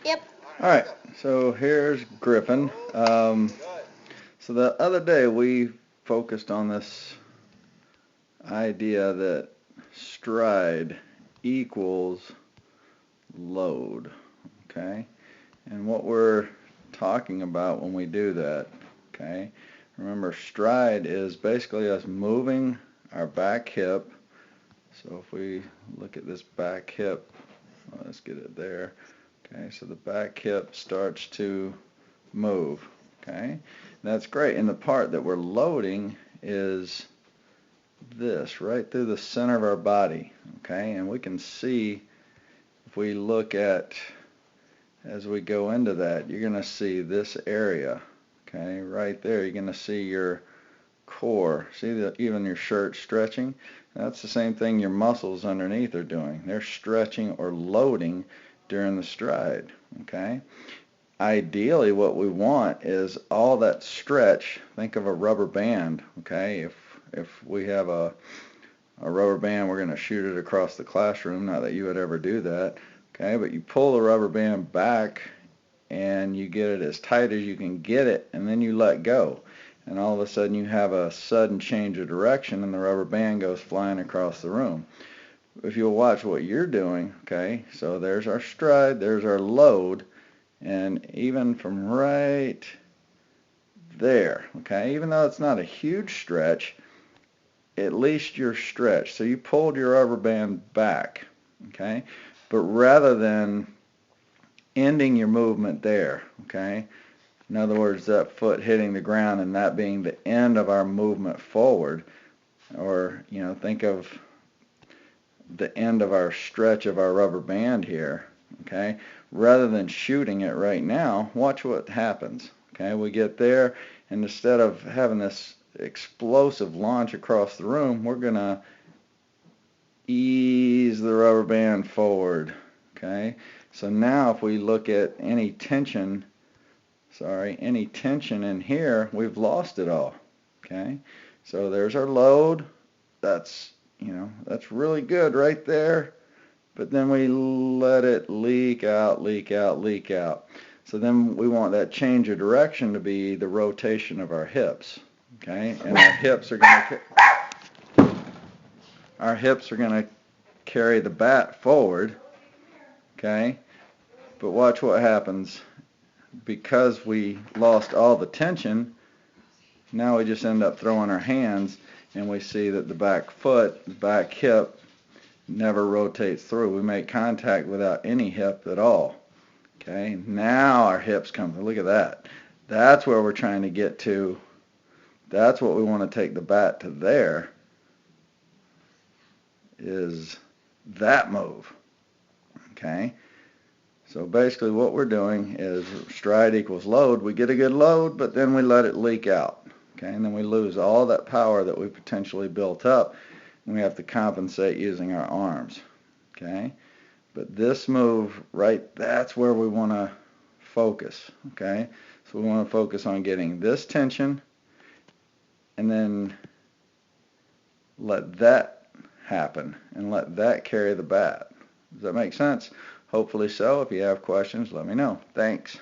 Yep. Alright, so here's Griffin. So the other day we focused on this idea that stride equals load, okay? And what we're talking about when we do that, okay? Remember, stride is basically us moving our back hip. So if we look at this back hip, let's get it there. Okay, so the back hip starts to move. Okay, that's great. And the part that we're loading is this, right through the center of our body. Okay, and we can see if we look at, as we go into that, you're going to see this area. Okay, right there, you're going to see your core. See that even your shirt stretching? That's the same thing your muscles underneath are doing. They're stretching or loading during the stride. Okay? Ideally what we want is all that stretch. Think of a rubber band, okay? If we have a rubber band, we're going to shoot it across the classroom, not that you would ever do that. Okay? But you pull the rubber band back and you get it as tight as you can get it, and then you let go. And all of a sudden you have a sudden change of direction and the rubber band goes flying across the room. If you'll watch what you're doing, okay, so there's our stride, there's our load, and even from right there, okay, even though it's not a huge stretch, at least you're stretched. So you pulled your rubber band back, okay, but rather than ending your movement there, okay, in other words, that foot hitting the ground and that being the end of our movement forward, or, think of the end of our stretch of our rubber band here, okay? Rather than shooting it right now, watch what happens, okay? We get there, and instead of having this explosive launch across the room, we're going to ease the rubber band forward, okay? So now if we look at any tension in here, we've lost it all, okay? So there's our load. That's really good right there. But then we let it leak out, leak out, leak out. So then we want that change of direction to be the rotation of our hips, okay? And our hips are going to carry the bat forward, okay? But watch what happens. Because we lost all the tension, now we just end up throwing our hands, and we see that the back foot, the back hip, never rotates through. We make contact without any hip at all. Okay, now our hips come through. Look at that. That's where we're trying to get to. That's what we want to take the bat to there, is that move. Okay, so basically what we're doing is stride equals load. We get a good load, but then we let it leak out. Okay, and then we lose all that power that we potentially built up, and we have to compensate using our arms. Okay, but this move, right, that's where we want to focus. Okay, so we want to focus on getting this tension and then let that happen and let that carry the bat. Does that make sense? Hopefully so. If you have questions, let me know. Thanks.